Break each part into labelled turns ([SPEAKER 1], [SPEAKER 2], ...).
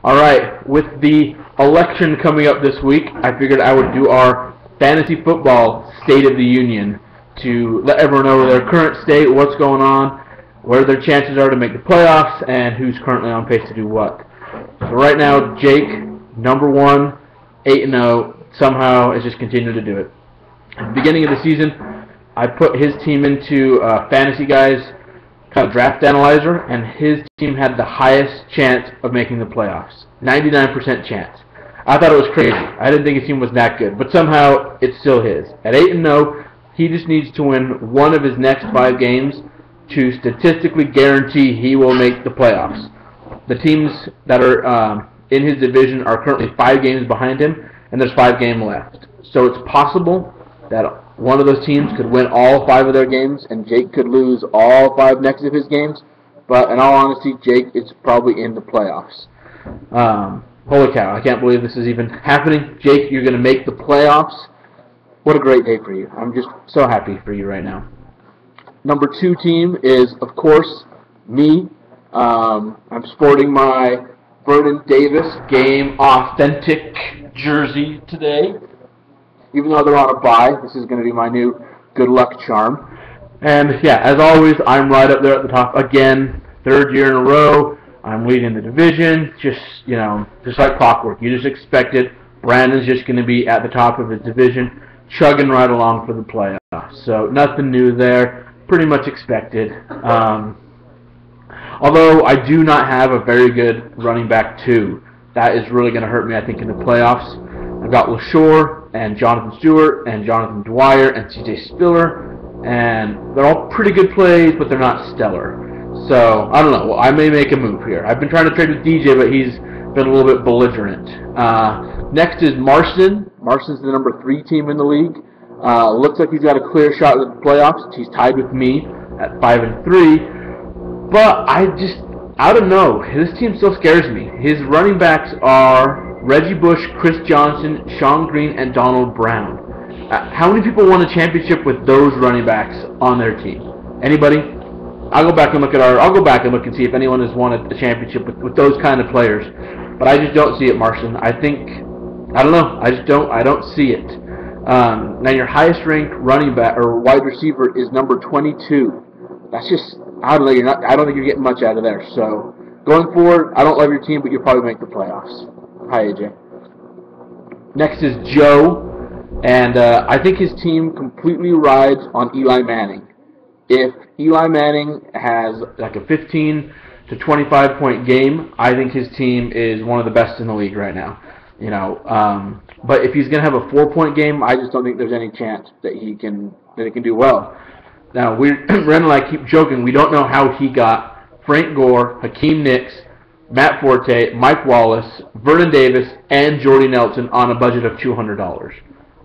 [SPEAKER 1] All right, with the election coming up this week, I figured I would do our fantasy football State of the Union to let everyone know their current state, what's going on, where their chances are to make the playoffs, and who's currently on pace to do what. So right now, Jake, number 1, 8-0, somehow has just continued to do it. At the beginning of the season, I put his team into Fantasy Guys kind of draft analyzer, and his team had the highest chance of making the playoffs. 99% chance. I thought it was crazy. I didn't think his team was that good, but somehow it's still his. At 8-0, he just needs to win one of his next 5 games to statistically guarantee he will make the playoffs. The teams that are in his division are currently 5 games behind him, and there's 5 games left. So it's possible that one of those teams could win all 5 of their games, and Jake could lose all 5 next of his games. But in all honesty, Jake is probably in the playoffs. Holy cow, I can't believe this is even happening. Jake, you're going to make the playoffs. What a great day for you. I'm just so happy for you right now. Number 2 team is, of course, me. I'm sporting my Vernon Davis Game Authentic jersey today. Even though they're on a bye, this is going to be my new good luck charm. And yeah, as always, I'm right up there at the top again. 3rd year in a row. I'm leading the division. Just like clockwork. You just expect it. Brandon's just going to be at the top of his division, chugging right along for the playoffs. So nothing new there. Pretty much expected. Although I do not have a very good running back 2. That is really going to hurt me, I think, in the playoffs. I've got LaShore and Jonathan Stewart and Jonathan Dwyer and C.J. Spiller, and they're all pretty good plays, but they're not stellar. So, I don't know. Well, I may make a move here. I've been trying to trade with DJ, but he's been a little bit belligerent. Next is Marston. Marston's the number 3 team in the league. Looks like he's got a clear shot at the playoffs. He's tied with me at 5-3. But I don't know. This team still scares me. His running backs are Reggie Bush, Chris Johnson, Sean Green, and Donald Brown. How many people won a championship with those running backs on their team? Anybody? I'll go back and look and see if anyone has won a championship with those kind of players. But I just don't see it, Marston. I don't know. I don't see it. Now your highest ranked running back or wide receiver is number 22. That's just, I don't know. I don't think you're getting much out of there. So going forward, I don't love your team, but you'll probably make the playoffs. Hi, AJ. Next is Joe, and I think his team completely rides on Eli Manning. If Eli Manning has like a 15 to 25 point game, I think his team is one of the best in the league right now. But if he's going to have a 4-point game, I just don't think there's any chance that he can do well. Now, Ren and I keep joking. We don't know how he got Frank Gore, Hakeem Nicks, Matt Forte, Mike Wallace, Vernon Davis, and Jordy Nelson on a budget of $200.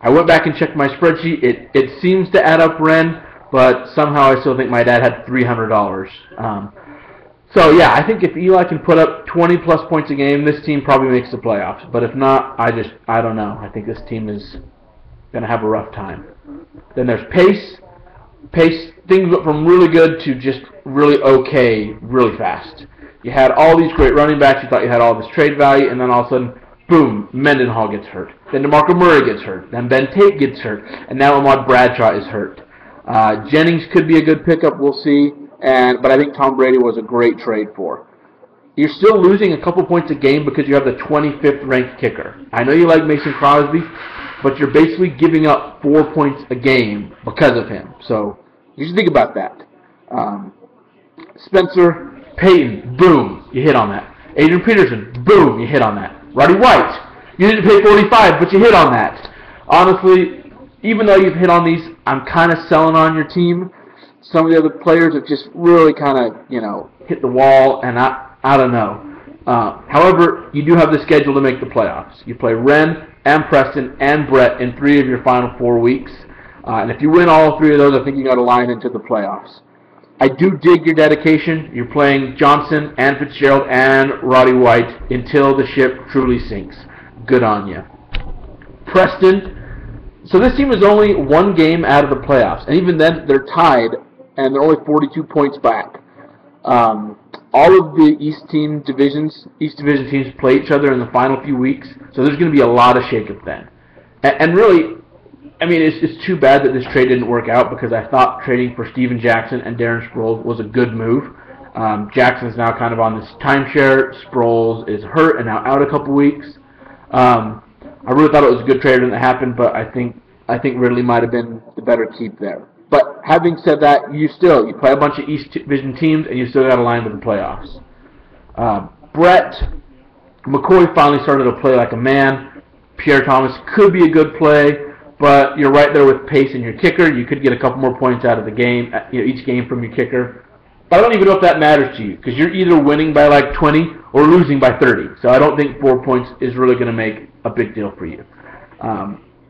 [SPEAKER 1] I went back and checked my spreadsheet. It seems to add up, Ren, but somehow I still think my dad had $300. So yeah, I think if Eli can put up 20-plus points a game, this team probably makes the playoffs. But if not, I don't know. I think this team is going to have a rough time. Then there's Pace. Pace, things went from really good to just really okay really fast. You had all these great running backs. You thought you had all this trade value, and then all of a sudden, boom, Mendenhall gets hurt. Then DeMarco Murray gets hurt. Then Ben Tate gets hurt. And now Ahmad Bradshaw is hurt. Jennings could be a good pickup. We'll see. But I think Tom Brady was a great trade for. You're still losing a couple points a game because you have the 25th ranked kicker. I know you like Mason Crosby, but you're basically giving up 4 points a game because of him. So you should think about that. Spencer Payton, boom, you hit on that. Adrian Peterson, boom, you hit on that. Roddy White, you didn't pay $45, but you hit on that. Honestly, even though you've hit on these, I'm kind of selling on your team. Some of the other players have just really kind of, hit the wall, and I don't know. However, you do have the schedule to make the playoffs. You play Ren and Preston and Brett in 3 of your final 4 weeks. And if you win all 3 of those, I think you got a line into the playoffs. I do dig your dedication. You're playing Johnson and Fitzgerald and Roddy White until the ship truly sinks. Good on you. Preston. So this team is only 1 game out of the playoffs. And even then, they're tied, and they're only 42 points back. all of the East Division teams play each other in the final few weeks, so there's going to be a lot of shakeup then. And really, I mean, it's too bad that this trade didn't work out, because I thought trading for Steven Jackson and Darren Sproles was a good move. Jackson's now kind of on this timeshare. Sproles is hurt and now out a couple weeks. I really thought it was a good trade when it happened, but I think Ridley might have been the better keep there. But having said that, you play a bunch of East Division teams, and you still got to line to the playoffs. Brett McCoy finally started to play like a man. Pierre Thomas could be a good play, but you're right there with pace in your kicker. You could get a couple more points out of the game, each game from your kicker. But I don't even know if that matters to you, because you're either winning by like 20 or losing by 30. So I don't think 4 points is really going to make a big deal for you.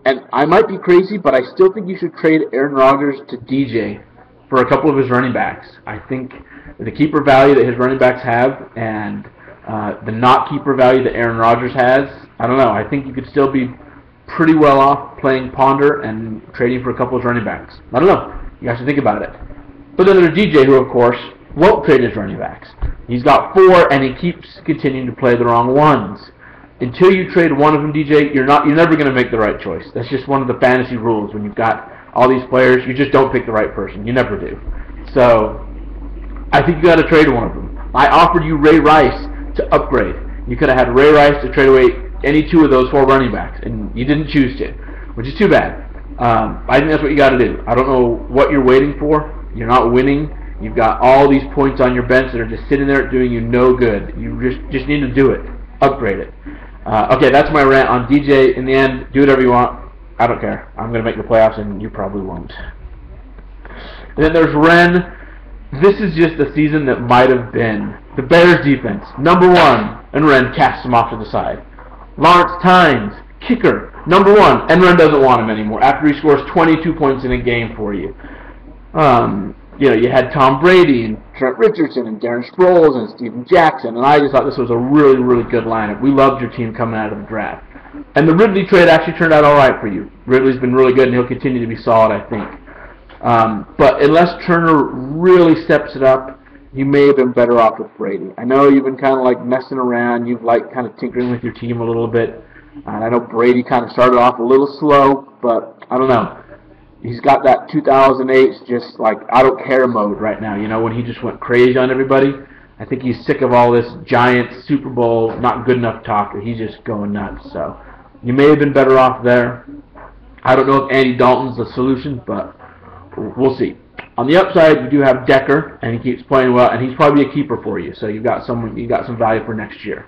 [SPEAKER 1] And I might be crazy, but I still think you should trade Aaron Rodgers to DJ for a couple of his running backs. I think the keeper value that his running backs have and the not keeper value that Aaron Rodgers has, I don't know. I think you could still be pretty well off playing Ponder and trading for a couple of running backs. I don't know. You guys should think about it. But then there's DJ, who, of course, won't trade his running backs. He's got 4, and he keeps continuing to play the wrong ones. Until you trade one of them, DJ, you're never going to make the right choice. That's just one of the fantasy rules. When you've got all these players, you just don't pick the right person. You never do. So I think you got to trade one of them. I offered you Ray Rice to upgrade. You could have had Ray Rice to trade away any 2 of those 4 running backs, and you didn't choose to, which is too bad. I think that's what you got to do. I don't know what you're waiting for. You're not winning. You've got all these points on your bench that are just sitting there doing you no good. You just need to do it. Upgrade it. Okay, that's my rant on DJ. In the end, do whatever you want. I don't care. I'm going to make the playoffs, and you probably won't. And then there's Ren. This is just a season that might have been. The Bears defense, #1, and Ren casts him off to the side. Lawrence Tynes, kicker, #1, and Ren doesn't want him anymore after he scores 22 points in a game for you. You had Tom Brady and Trent Richardson and Darren Sproles and Steven Jackson, and I just thought this was a really, really good lineup. We loved your team coming out of the draft. And the Ridley trade actually turned out all right for you. Ridley's been really good, and he'll continue to be solid, I think. But unless Turner really steps it up, you may have been better off with Brady. I know you've been kind of like messing around. You've like kind of tinkering with your team a little bit. And I know Brady kind of started off a little slow, but I don't know. He's got that 2008 just like I don't care mode right now, when he just went crazy on everybody. I think he's sick of all this Giants Super Bowl not good enough talk. He's just going nuts. So you may have been better off there. I don't know if Andy Dalton's the solution, but we'll see. On the upside, you do have Decker, and he keeps playing well, and he's probably a keeper for you. So you got some value for next year.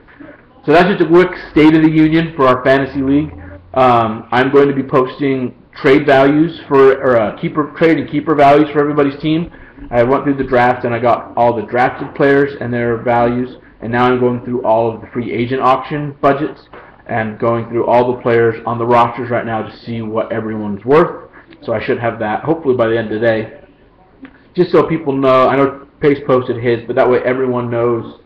[SPEAKER 1] So that's just a quick State of the Union for our fantasy league. I'm going to be posting trade values trade and keeper values for everybody's team. I went through the draft and I got all the drafted players and their values, and now I'm going through all of the free agent auction budgets and going through all the players on the rosters right now to see what everyone's worth. So I should have that hopefully by the end of the day, just so people know. I know Pace posted his, but that way everyone knows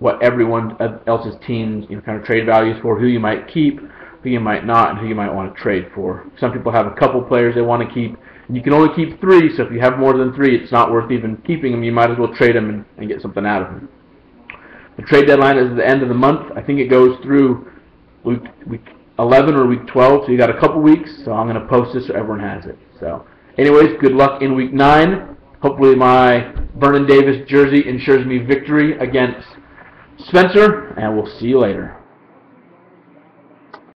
[SPEAKER 1] what everyone else's teams kind of trade values for, who you might keep, who you might not, and who you might want to trade for. Some people have a couple players they want to keep, and you can only keep 3, so if you have more than 3, it's not worth even keeping them. You might as well trade them and get something out of them. The trade deadline is at the end of the month. I think it goes through week 11 or week 12, so you got a couple weeks, so I'm going to post this so everyone has it. So anyways, good luck in week 9. Hopefully my Vernon Davis jersey ensures me victory against Spencer, and we'll see you later.